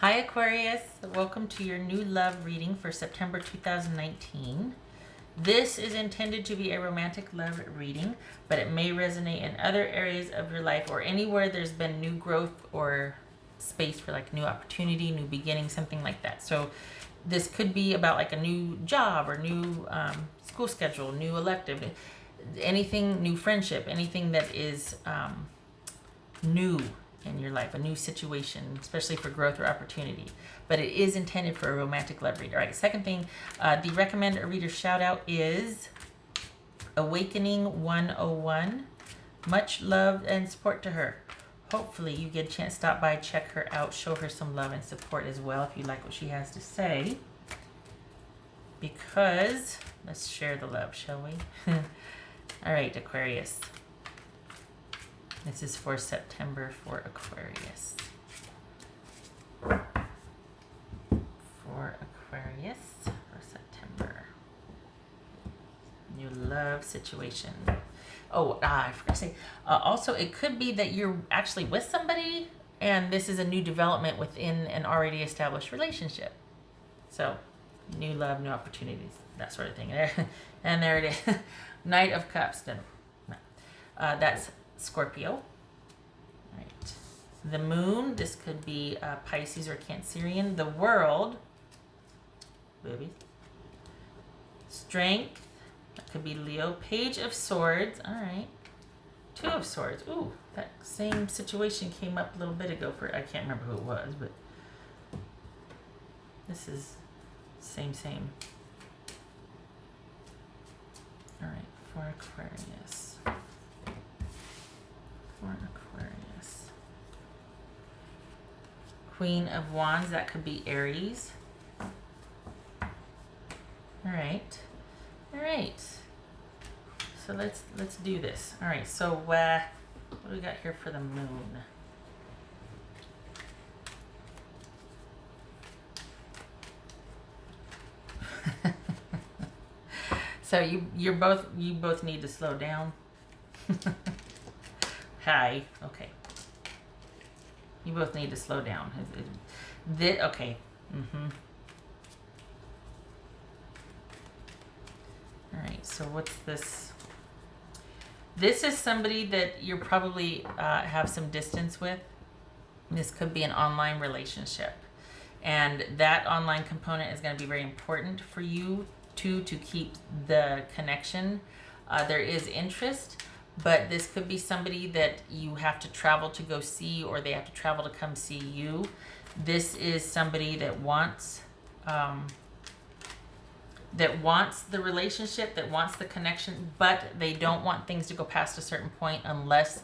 Hi Aquarius, welcome to your new love reading for September 2019. This is intended to be a romantic love reading, but it may resonate in other areas of your life or anywhere there's been new growth or space for like new opportunity, new beginning, something like that. So this could be about like a new job or new school schedule, new elective, anything, new friendship, anything that is new in your life, a new situation, especially for growth or opportunity. But it is intended for a romantic love read. All right, second thing, the recommend a reader shout out is Awakening 101. Much love and support to her. Hopefully you get a chance to stop by, check her out, show her some love and support as well if you like what she has to say. Because let's share the love, shall we? All right, Aquarius. This is for September for Aquarius. For Aquarius for September. New love situation. Oh, I forgot to say. Also, it could be that you're actually with somebody and this is a new development within an already established relationship. So, new love, new opportunities, that sort of thing. And there it is. Knight of Cups. That's Scorpio. Right. The moon, this could be Pisces or Cancerian. The world, boobies. Strength, that could be Leo. Page of Swords, all right. Two of Swords. Ooh, that same situation came up a little bit ago for, I can't remember who it was, but this is same. All right, for Aquarius. For Aquarius. Queen of Wands, that could be Aries. All right. So let's do this. All right. So what do we got here for the moon? So you both need to slow down. Hi. Okay. You both need to slow down. Okay. All right. So what's this? This is somebody that you're probably have some distance with. This could be an online relationship, and that online component is going to be very important for you to keep the connection. There is interest. But this could be somebody that you have to travel to go see, or they have to travel to come see you. This is somebody that wants the relationship, that wants the connection, but they don't want things to go past a certain point unless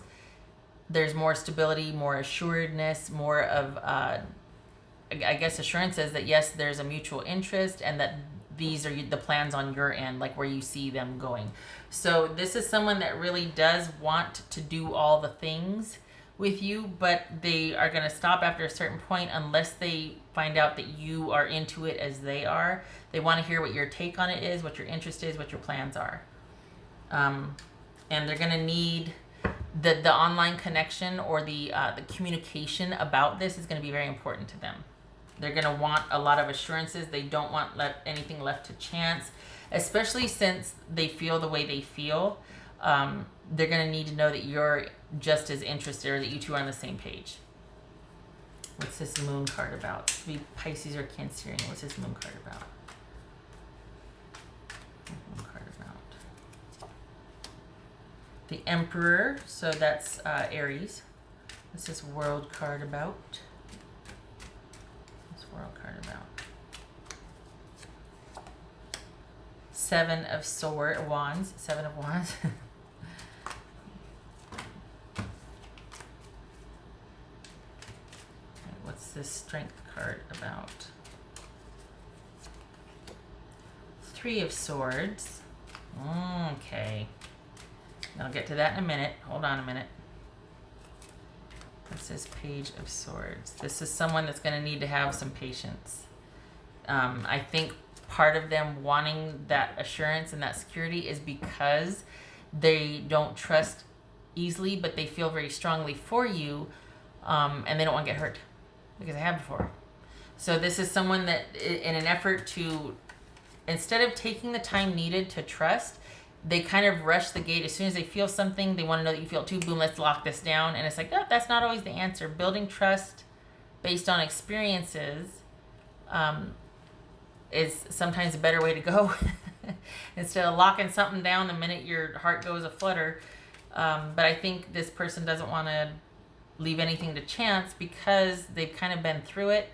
there's more stability, more assuredness, more of, I guess, assurances that yes, there's a mutual interest and that these are the plans on your end, like where you see them going. So this is someone that really does want to do all the things with you, but they are going to stop after a certain point unless they find out that you are into it as they are. They want to hear what your take on it is, what your interest is, what your plans are. And they're going to need the online connection, or the communication about this is going to be very important to them. They're going to want a lot of assurances. They don't want anything left to chance, especially since they feel the way they feel. They're going to need to know that you're just as interested, or that you two are on the same page. What's this moon card about? It could be Pisces or Cancerian. What's this moon card about? Moon card about the Emperor. So that's Aries. What's this world card about? World card about Seven of Wands. What's this Strength card about? Three of Swords. Okay, I'll get to that in a minute. Hold on a minute. What's this Page of Swords? This is someone that's going to need to have some patience. I think part of them wanting that assurance and that security is because they don't trust easily, but they feel very strongly for you, and they don't want to get hurt because they have before. So this is someone that, in an effort to, instead of taking the time needed to trust, they kind of rush the gate. As soon as they feel something, they want to know that you feel it too. Boom, let's lock this down. And it's like, no, that's not always the answer. Building trust based on experiences is sometimes a better way to go. Instead of locking something down the minute your heart goes aflutter. But I think this person doesn't want to leave anything to chance because they've kind of been through it.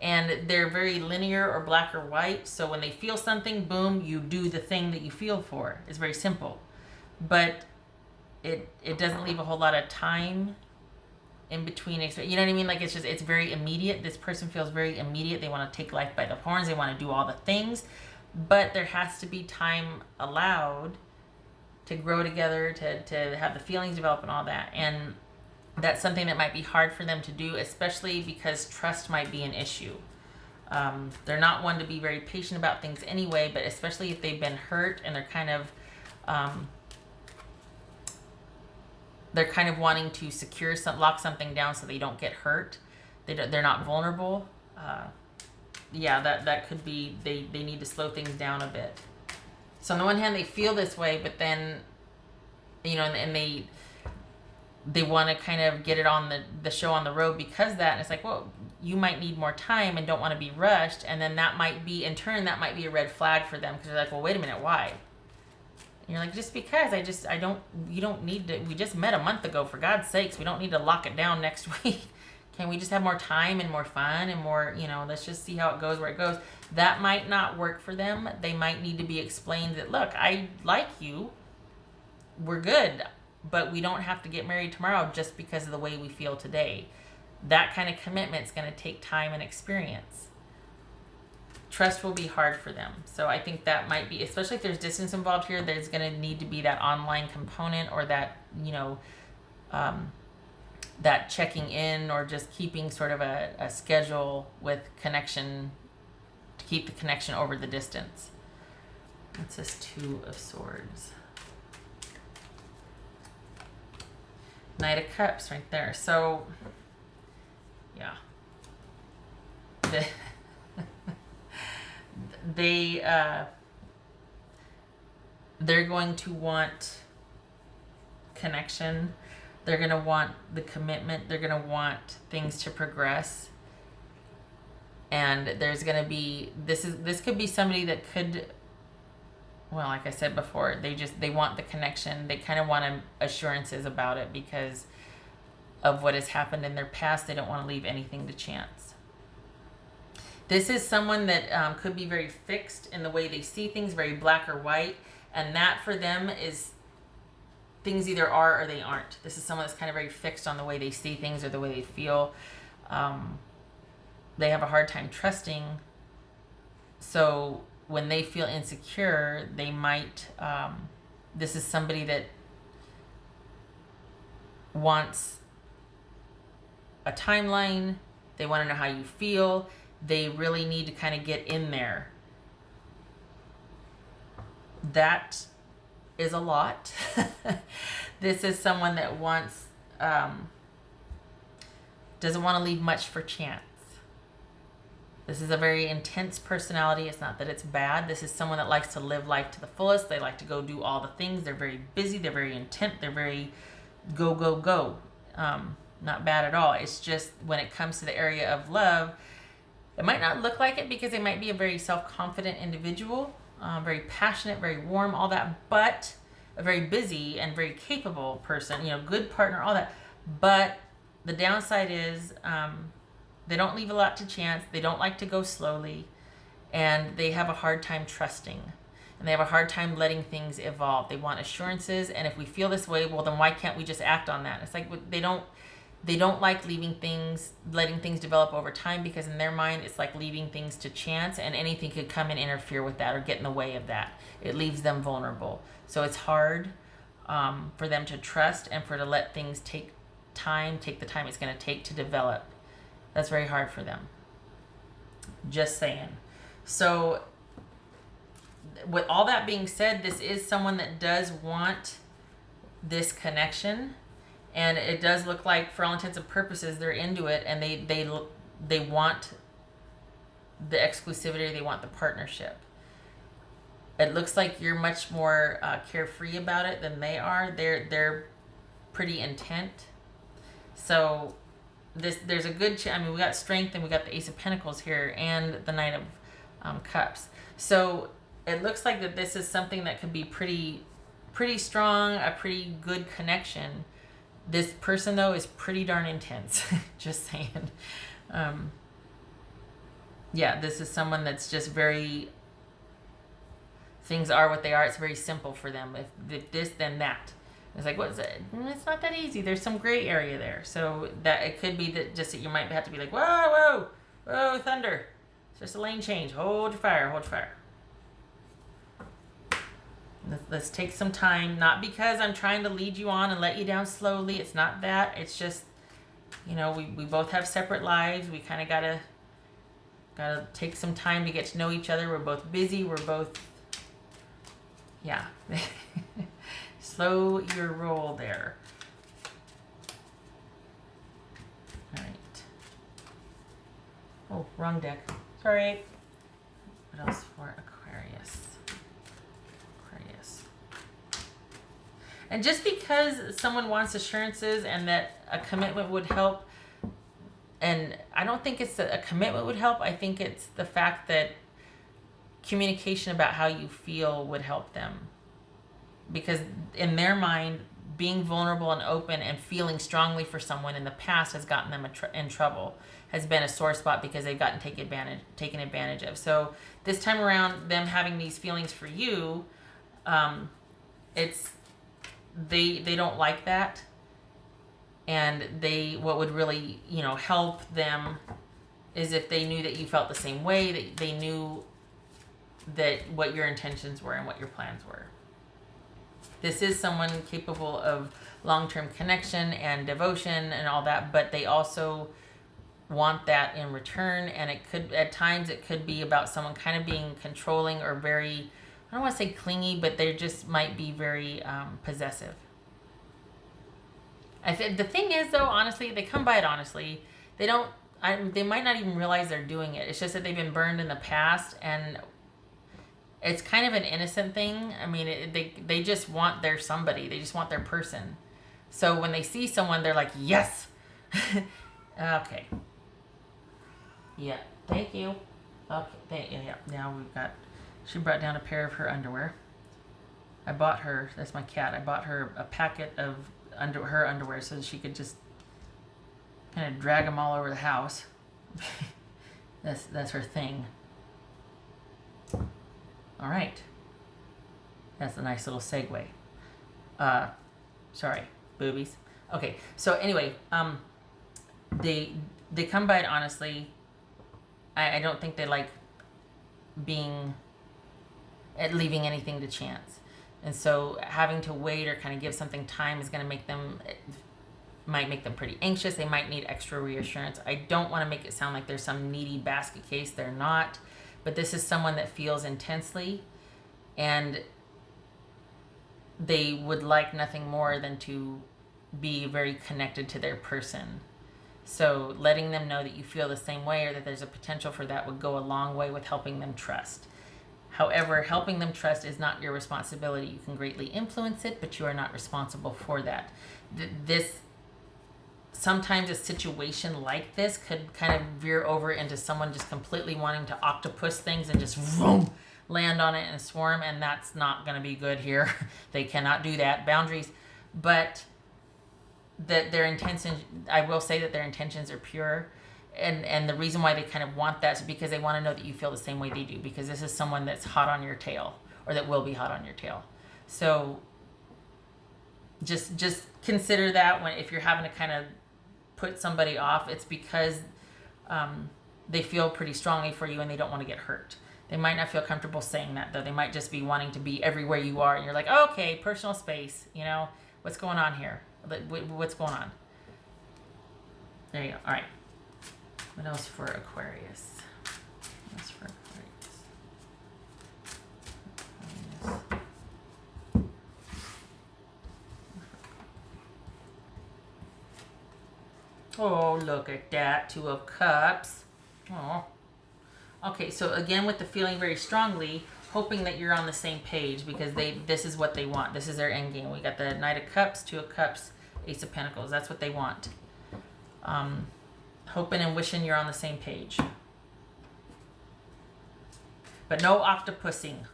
And they're very linear or black or white. So when they feel something, boom, you do the thing that you feel for. It's very simple. But it doesn't leave a whole lot of time in between. You know what I mean? Like, it's very immediate. This person feels very immediate. They want to take life by the horns. They want to do all the things. But there has to be time allowed to grow together, to have the feelings develop and all that. And that's something that might be hard for them to do, especially because trust might be an issue. They're not one to be very patient about things anyway, but especially if they've been hurt and they're kind of wanting to lock something down so they don't get hurt. They're not vulnerable. That could be, they need to slow things down a bit. So on the one hand, they feel this way, but then, and they want to kind of get it on the show on the road because of that. And it's like, well, you might need more time and don't want to be rushed. And then that might be, in turn, that might be a red flag for them because they're like, well, wait a minute, why? And you're like, just because you don't need to, we just met a month ago, for God's sakes. We don't need to lock it down next week. Can we just have more time and more fun and more, let's just see how it goes, where it goes. That might not work for them. They might need to be explained that, look, I like you. We're good. But we don't have to get married tomorrow just because of the way we feel today. That kind of commitment is going to take time and experience. Trust will be hard for them. So I think that might be, especially if there's distance involved here, there's going to need to be that online component or that, that checking in or just keeping sort of a schedule with connection to keep the connection over the distance. It says 2 of Swords. Knight of Cups right there. So, yeah. They're going to want connection. They're going to want the commitment. They're going to want things to progress. And there's going to be, this could be somebody that could, well, like I said before, they want the connection. They kind of want assurances about it because of what has happened in their past. They don't want to leave anything to chance. This is someone that could be very fixed in the way they see things, very black or white. And that for them is things either are or they aren't. This is someone that's kind of very fixed on the way they see things or the way they feel. They have a hard time trusting. So when they feel insecure, they might, this is somebody that wants a timeline. They want to know how you feel. They really need to kind of get in there. That is a lot. This is someone that wants, doesn't want to leave much for chance. This is a very intense personality. It's not that it's bad. This is someone that likes to live life to the fullest. They like to go do all the things. They're very busy. They're very intent. They're very go, go, go. Not bad at all. It's just when it comes to the area of love, it might not look like it because they might be a very self-confident individual, very passionate, very warm, all that, but a very busy and very capable person, good partner, all that. But the downside is, they don't leave a lot to chance. They don't like to go slowly, and they have a hard time trusting, and they have a hard time letting things evolve. They want assurances, and if we feel this way, well, then why can't we just act on that? It's like they don't like letting things develop over time because in their mind, it's like leaving things to chance, and anything could come and interfere with that or get in the way of that. It leaves them vulnerable. So it's hard for them to trust and to let things take the time it's going to take to develop. That's very hard for them. Just saying. So with all that being said, this is someone that does want this connection, and it does look like, for all intents and purposes, they're into it, and they want the exclusivity, they want the partnership. It looks like you're much more carefree about it than they are. They're pretty intent. So there's a good I mean, we got Strength and we got the Ace of Pentacles here and the Knight of Cups. So it looks like that this is something that could be pretty strong, a pretty good connection. This person though is pretty darn intense. Just saying. Yeah, this is someone that's just very, things are what they are. It's very simple for them. If this, then that. It's like, what is it? It's not that easy. There's some gray area there. So that it could be that just that you might have to be like, whoa, thunder. It's just a lane change. Hold your fire, hold your fire. Let's take some time. Not because I'm trying to lead you on and let you down slowly. It's not that. It's just, you know, we both have separate lives. We kind of gotta take some time to get to know each other. We're both busy. We're both, yeah. Slow your roll there. All right. Oh, wrong deck. Sorry. What else for Aquarius? And just because someone wants assurances and that a commitment would help, and I don't think it's that a commitment would help. I think it's the fact that communication about how you feel would help them. Because in their mind, being vulnerable and open and feeling strongly for someone in the past has gotten them in trouble, has been a sore spot because they've gotten taken advantage of. So this time around, them having these feelings for you, it's they don't like that. And what would really, help them is if they knew that you felt the same way, that they knew that what your intentions were and what your plans were. This is someone capable of long-term connection and devotion and all that, but they also want that in return. And at times it could be about someone kind of being controlling or very, I don't want to say clingy, but they just might be very possessive. I think the thing is, though, honestly, they come by it honestly. They might not even realize they're doing it. It's just that they've been burned in the past, and it's kind of an innocent thing. I mean, they just want their somebody. They just want their person. So when they see someone, they're like, yes. Okay. Yeah. Thank you. Okay. Yeah. Now she brought down a pair of her underwear. I bought her, that's my cat. I bought her a packet of her underwear so that she could just kind of drag them all over the house. That's her thing. All right. That's a nice little segue. Sorry, boobies. Okay, so anyway, they come by it honestly. I don't think they like leaving anything to chance. And so having to wait or kind of give something time is going to might make them pretty anxious. They might need extra reassurance. I don't want to make it sound like there's some needy basket case. They're not. But this is someone that feels intensely, and they would like nothing more than to be very connected to their person. So letting them know that you feel the same way or that there's a potential for that would go a long way with helping them trust. However, helping them trust is not your responsibility. You can greatly influence it, but you are not responsible for that. Sometimes a situation like this could kind of veer over into someone just completely wanting to octopus things and just vroom, land on it and swarm, and that's not going to be good here. They cannot do that. Boundaries. But that their intentions, I will say that their intentions are pure. And the reason why they kind of want that is because they want to know that you feel the same way they do, because this is someone that's hot on your tail, or that will be hot on your tail. So just consider that if you're having to kind of put somebody off, it's because they feel pretty strongly for you and they don't want to get hurt. They might not feel comfortable saying that, though. They might just be wanting to be everywhere you are, and you're like, oh, okay, personal space, what's going on here? What's going on? There you go. All right. What else for Aquarius? Oh, look at that. 2 of Cups. Oh, Okay, so again with the feeling very strongly, hoping that you're on the same page because this is what they want. This is their end game. We got the Knight of Cups, Two of Cups, Ace of Pentacles. That's what they want. Hoping and wishing you're on the same page. But no octopussing.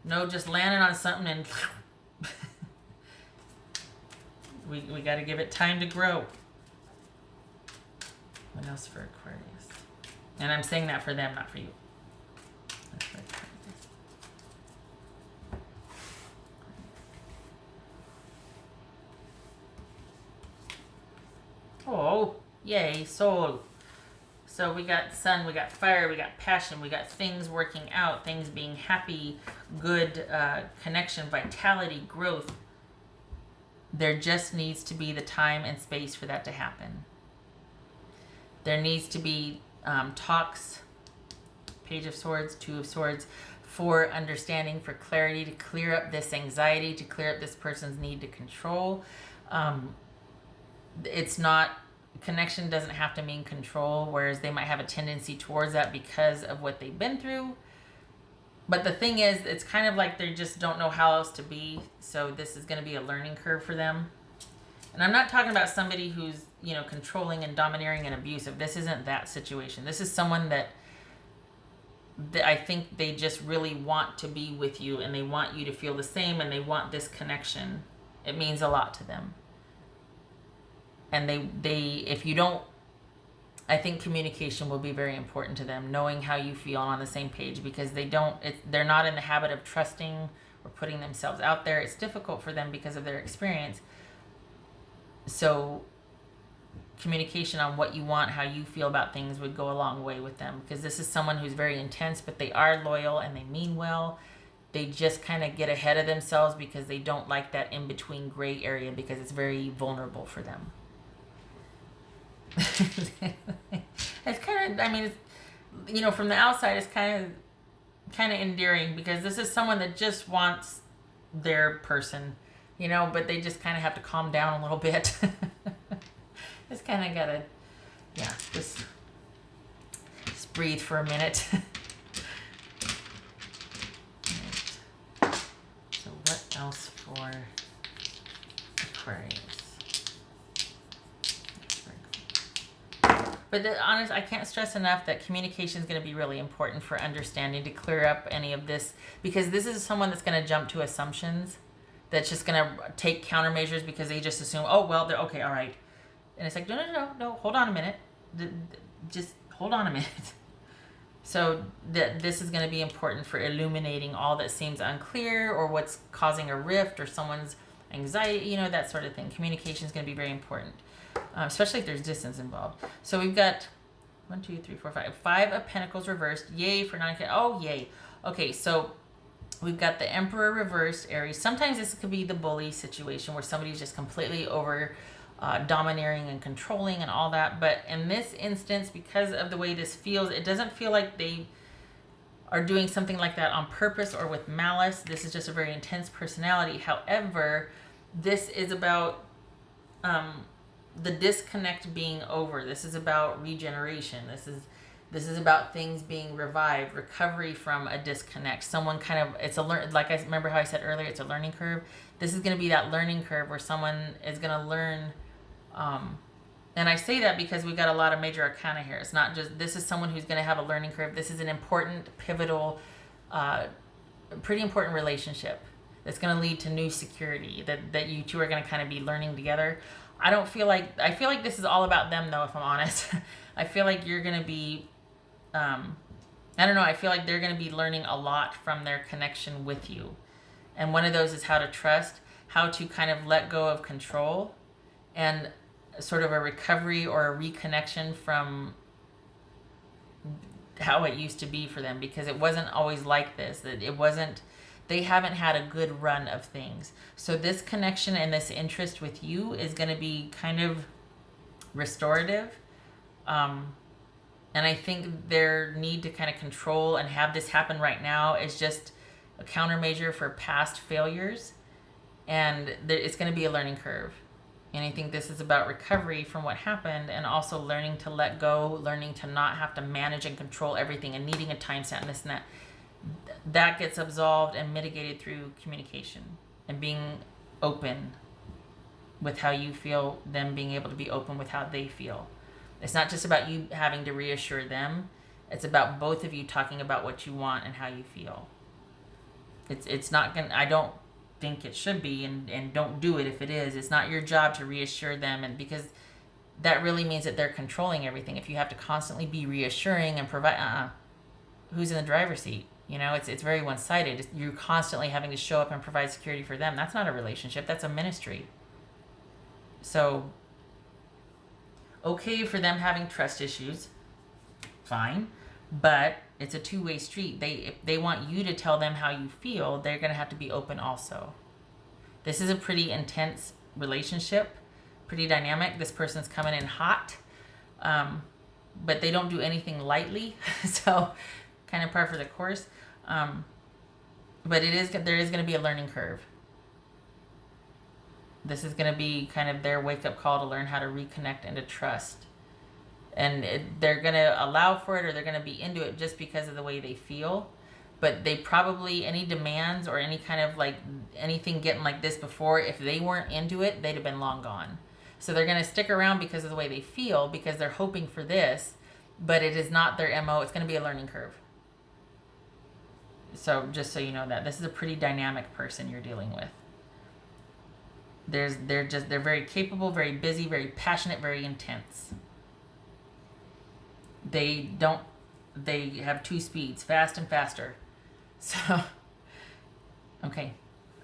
No just landing on something and we got to give it time to grow. What else for Aquarius? And I'm saying that for them, not for you. That's for Aquarius. Oh, yay, soul. So we got sun, we got fire, we got passion, we got things working out, things being happy, good connection, vitality, growth. There just needs to be the time and space for that to happen. There needs to be talks, Page of Swords, Two of Swords, for understanding, for clarity, to clear up this anxiety, to clear up this person's need to control. It's not, connection doesn't have to mean control, whereas they might have a tendency towards that because of what they've been through. But the thing is, it's kind of like they just don't know how else to be. So this is going to be a learning curve for them. And I'm not talking about somebody who's, you know, controlling and domineering and abusive. This isn't that situation. This is someone that I think they just really want to be with you and they want you to feel the same and they want this connection. It means a lot to them. And they if you don't, I think communication will be very important to them, knowing how you feel on the same page, because they're not in the habit of trusting or putting themselves out there. It's difficult for them because of their experience. So communication on what you want, how you feel about things would go a long way with them, because this is someone who's very intense, but they are loyal and they mean well. They just kind of get ahead of themselves because they don't like that in-between gray area, because it's very vulnerable for them. It's kind of, I mean, it's, you know, from the outside, it's kind of endearing, because this is someone that just wants their person, you know, but they just kind of have to calm down a little bit. Just kind of gotta, yeah, just breathe for a minute. Right. So what else for Aquarius? But honest, I can't stress enough that communication is going to be really important for understanding, to clear up any of this, because this is someone that's going to jump to assumptions, that's just going to take countermeasures because they just assume, oh, well, they're okay, all right. And it's like, no, hold on a minute. Just hold on a minute. So this is going to be important for illuminating all that seems unclear, or what's causing a rift, or someone's anxiety, you know, that sort of thing. Communication is going to be very important. Especially if there's distance involved. So we've got 1, 2, 3, 4, 5. 5 of Pentacles reversed. Yay for 9. Oh, yay. Okay, so we've got the Emperor reversed, Aries. Sometimes this could be the bully situation where somebody's just completely over domineering and controlling and all that. But in this instance, because of the way this feels, it doesn't feel like they are doing something like that on purpose or with malice. This is just a very intense personality. However, this is about the disconnect being over. This is about regeneration. This is about things being revived, recovery from a disconnect. Someone kind of, it's a like I remember how I said earlier, it's a learning curve. This is going to be that learning curve where someone is going to learn. And I say that because we've got a lot of major arcana here. It's not just, this is someone who's going to have a learning curve. This is an important, pivotal, pretty important relationship that's going to lead to new security, that you two are going to kind of be learning together. I feel like this is all about them, though, if I'm honest. I feel like you're going to be, I don't know, I feel like they're going to be learning a lot from their connection with you. And one of those is how to trust, how to kind of let go of control, and sort of a recovery or a reconnection from how it used to be for them, because it wasn't always like this. That it wasn't, they haven't had a good run of things. So this connection and this interest with you is going to be kind of restorative. And I think their need to kind of control and have this happen right now is just a countermeasure for past failures. And it's going to be a learning curve. And I think this is about recovery from what happened, and also learning to let go, learning to not have to manage and control everything, and needing a time stamp and this and that. That gets absolved and mitigated through communication and being open with how you feel, them being able to be open with how they feel. It's not just about you having to reassure them. It's about both of you talking about what you want and how you feel. It's not gonna, I don't think it should be, and don't do it if it is. It's not your job to reassure them, and because that really means that they're controlling everything. If you have to constantly be reassuring and provide, who's in the driver's seat? You know, it's very one-sided. You're constantly having to show up and provide security for them. That's not a relationship. That's a ministry. So, okay for them having trust issues, fine, but it's a two-way street. If they want you to tell them how you feel, they're going to have to be open also. This is a pretty intense relationship, pretty dynamic. This person's coming in hot, but they don't do anything lightly, so kind of par for the course. But there is going to be a learning curve. This is going to be kind of their wake-up call to learn how to reconnect and to trust. And they're going to allow for it, or they're going to be into it just because of the way they feel. But they probably, any demands or any kind of like anything getting like this before, if they weren't into it, they'd have been long gone. So they're going to stick around because of the way they feel, because they're hoping for this, but it is not their MO. It's going to be a learning curve. So just so you know that. This is a pretty dynamic person you're dealing with. They're very capable, very busy, very passionate, very intense. They have two speeds, fast and faster. So, okay.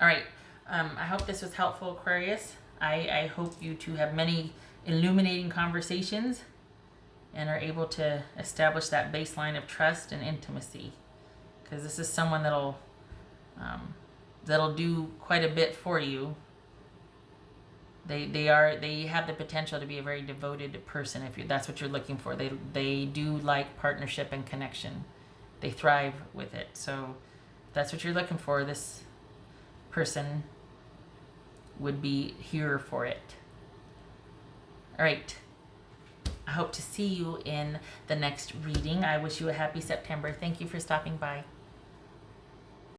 All right. I hope this was helpful, Aquarius. I hope you two have many illuminating conversations and are able to establish that baseline of trust and intimacy. Because this is someone that'll do quite a bit for you. They have the potential to be a very devoted person if that's what you're looking for. They do like partnership and connection. They thrive with it. So if that's what you're looking for, this person would be here for it. All right. I hope to see you in the next reading. I wish you a happy September. Thank you for stopping by.